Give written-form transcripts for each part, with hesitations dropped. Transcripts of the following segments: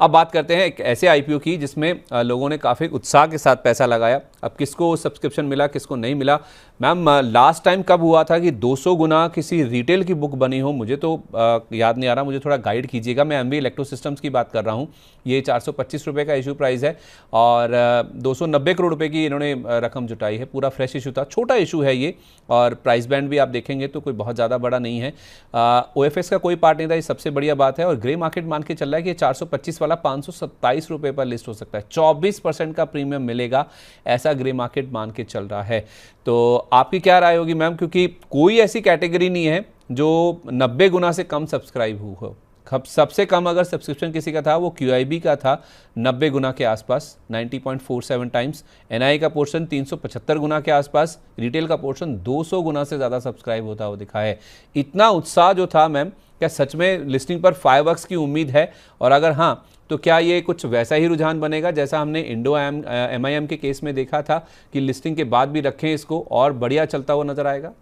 अब बात करते हैं एक ऐसे आईपीओ की जिसमें लोगों ने काफ़ी उत्साह के साथ पैसा लगाया। अब किसको सब्सक्रिप्शन मिला, किसको नहीं मिला। मैम, लास्ट टाइम कब हुआ था कि 200 गुना किसी रिटेल की बुक बनी हो? मुझे तो याद नहीं आ रहा, मुझे थोड़ा गाइड कीजिएगा। मैं एमवी इलेक्ट्रो सिस्टम्स की बात कर रहा हूँ। ये 425 रुपये का इशू प्राइस है और 290 करोड़ रुपए की इन्होंने रकम जुटाई है। पूरा फ्रेश इशू था, छोटा इशू है ये, और प्राइस बैंड भी आप देखेंगे तो कोई बहुत ज़्यादा बड़ा नहीं है। ओएफएस का कोई पार्ट नहीं था, ये सबसे बढ़िया बात है। और ग्रे मार्केट मान के चल रहा है कि 425 वाला 527 रुपये पर लिस्ट हो सकता है। 24% का प्रीमियम मिलेगा, ऐसा ग्रे मार्केट मान के चल रहा है। तो आपकी क्या राय होगी मैम, क्योंकि कोई ऐसी कैटेगरी नहीं है जो 90 गुना से कम सब्सक्राइब हो। सबसे कम अगर सब्सक्रिप्शन किसी का था वो क्यूआईबी का था, 90 गुना के आसपास, 90.47 टाइम्स। एनआई का पोर्शन 375 गुना के आसपास, रिटेल का पोर्शन 200 गुना से ज़्यादा सब्सक्राइब होता हुआ दिखा है। इतना उत्साह जो था मैम, क्या सच में लिस्टिंग पर फायरवर्क्स की उम्मीद है? और अगर हाँ, तो क्या ये कुछ वैसा ही रुझान बनेगा जैसा हमने इंडो एमआईएम के केस में देखा था कि लिस्टिंग के बाद भी रखें इसको और बढ़िया चलता हुआ नजर आएगा?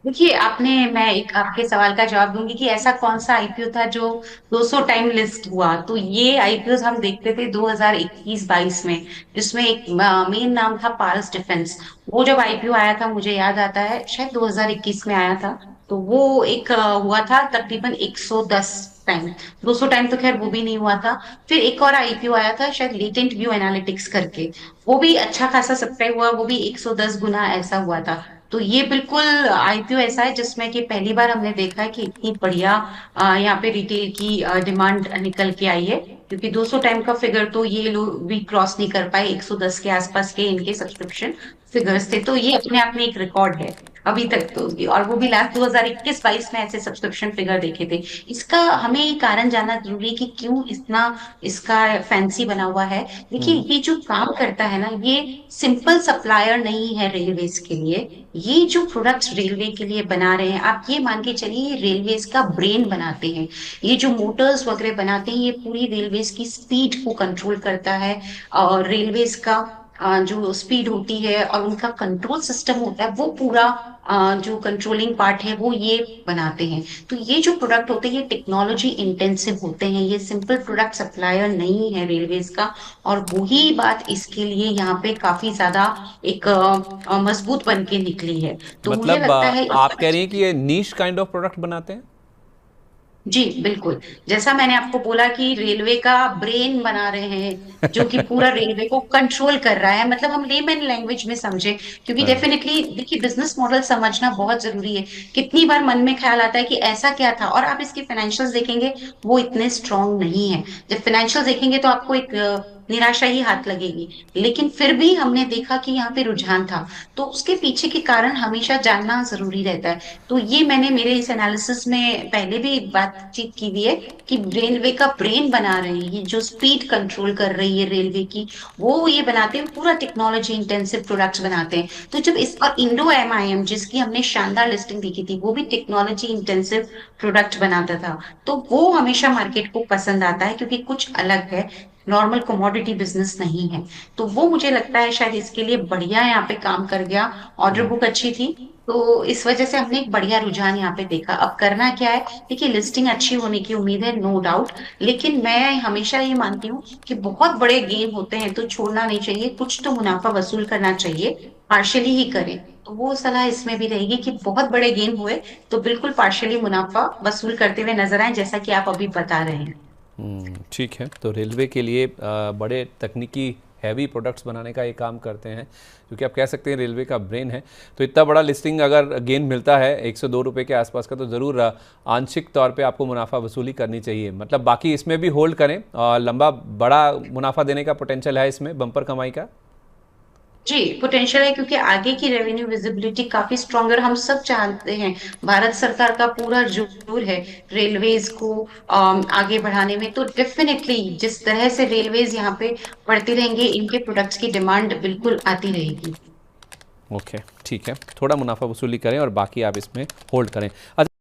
देखिए, आपने मैं एक आपके सवाल का जवाब दूंगी कि ऐसा कौन सा आईपीओ था जो 200 टाइम लिस्ट हुआ। तो ये आईपीओ हम देखते थे 2021-22 में, जिसमें एक मेन नाम था पारस डिफेंस। वो जब आईपीओ आया था, मुझे याद आता है शायद 2021 में आया था। तो वो एक हुआ था तकरीबन 110 टाइम। 200 टाइम तो खैर वो भी नहीं हुआ था। फिर एक और आईपीओ आया था शायद लेटेंट व्यू एनालिटिक्स करके, वो भी अच्छा खासा सब्सक्राइब हुआ, वो भी 110 गुना ऐसा हुआ था। तो ये बिल्कुल आईपीओ ऐसा है जिसमें कि पहली बार हमने देखा है कि इतनी बढ़िया यहाँ पे रिटेल की डिमांड निकल के आई है। क्योंकि 200 टाइम का फिगर तो ये लोग भी क्रॉस नहीं कर पाए, 110 के आसपास के इनके सब्सक्रिप्शन फिगर्स थे। तो ये अपने आप में एक रिकॉर्ड है अभी तक तो। और वो भी लास्ट 2021-22 में ऐसे सब्सक्रिप्शन फिगर देखे थे। इसका हमें ये कारण जानना जरूरी है कि क्यों इतना इसका फैंसी बना हुआ है। देखिए, हम्म। ये जो काम करता है ना, ये सिंपल सप्लायर नहीं है रेलवेज के लिए। ये जो प्रोडक्ट्स रेलवे के लिए बना रहे हैं, आप ये मान के चलिए ये रेलवेज का ब्रेन बनाते हैं। ये जो मोटर्स वगैरह बनाते हैं, ये पूरी रेलवेज की स्पीड को कंट्रोल करता है। और रेलवेज का जो स्पीड होती है और उनका कंट्रोल सिस्टम होता है, वो पूरा जो कंट्रोलिंग पार्ट है वो ये बनाते हैं। तो ये जो प्रोडक्ट होते हैं ये टेक्नोलॉजी इंटेंसिव होते हैं, ये सिंपल प्रोडक्ट सप्लायर नहीं है रेलवेज का। और वही बात इसके लिए यहाँ पे काफी ज्यादा एक मजबूत बन के निकली है। तो मुझे मतलब लगता है आप कह रही हैं कि ये नीश काइंड ऑफ प्रोडक्ट बनाते हैं? जी बिल्कुल, जैसा मैंने आपको बोला कि रेलवे का ब्रेन बना रहे हैं, जो कि पूरा रेलवे को कंट्रोल कर रहा है। मतलब हम लेमन लैंग्वेज में समझे, क्योंकि हाँ। डेफिनेटली देखिए बिजनेस मॉडल समझना बहुत जरूरी है। कितनी बार मन में ख्याल आता है कि ऐसा क्या था, और आप इसके फाइनेंशियल्स देखेंगे वो इतने स्ट्रांग नहीं है। जब फाइनेंशियल्स देखेंगे तो आपको एक निराशा ही हाथ लगेगी। लेकिन फिर भी हमने देखा कि यहाँ पे रुझान था। तो उसके पीछे के कारण हमेशा जानना जरूरी रहता है। तो ये मैंने मेरे इस एनालिसिस में पहले भी बातचीत की हुई है कि रेलवे का ब्रेन बना रहे हैं, ये जो स्पीड कंट्रोल कर रही है रेलवे की, वो ये बनाते हैं, पूरा टेक्नोलॉजी इंटेंसिव प्रोडक्ट्स बनाते हैं। तो जब इस और इंडो एमआईएम जिसकी हमने शानदार लिस्टिंग देखी थी, वो भी टेक्नोलॉजी इंटेंसिव प्रोडक्ट बनाता था। तो वो हमेशा मार्केट को पसंद आता है क्योंकि कुछ अलग है, नॉर्मल कमोडिटी बिजनेस नहीं है। तो वो मुझे लगता है शायद इसके लिए बढ़िया यहाँ पे काम कर गया। ऑर्डर बुक अच्छी थी, तो इस वजह से हमने एक बढ़िया रुझान यहाँ पे देखा। अब करना क्या है, देखिए लिस्टिंग अच्छी होने की उम्मीद है, नो डाउट। लेकिन मैं हमेशा ये मानती हूँ कि बहुत बड़े गेम होते हैं तो छोड़ना नहीं चाहिए, कुछ तो मुनाफा वसूल करना चाहिए, पार्शली ही करें। तो वो सलाह इसमें भी रहेगी कि बहुत बड़े गेम हुए तो बिल्कुल पार्शली मुनाफा वसूल करते हुए नजर आए, जैसा कि आप अभी बता रहे हैं। ठीक है। तो रेलवे के लिए बड़े तकनीकी हैवी प्रोडक्ट्स बनाने का ये काम करते हैं, क्योंकि आप कह सकते हैं रेलवे का ब्रेन है। तो इतना बड़ा लिस्टिंग अगर गेन मिलता है 102 रुपये के आसपास का, तो ज़रूर आंशिक तौर पे आपको मुनाफा वसूली करनी चाहिए। मतलब बाकी इसमें भी होल्ड करें, और लंबा बड़ा मुनाफा देने का पोटेंशियल है इसमें, बम्पर कमाई का। जी पोटेंशियल है, क्योंकि आगे की रेवेन्यू विजिबिलिटी काफी स्ट्रॉन्ग है। और हम सब चाहते हैं, भारत सरकार का पूरा जोर है रेलवेज को आगे बढ़ाने में। तो डेफिनेटली जिस तरह से रेलवेज यहाँ पे बढ़ती रहेंगे, इनके प्रोडक्ट्स की डिमांड बिल्कुल आती रहेगी। ओके, ठीक है। थोड़ा मुनाफा वसूली करें और बाकी आप इसमें होल्ड करें। अच्छा।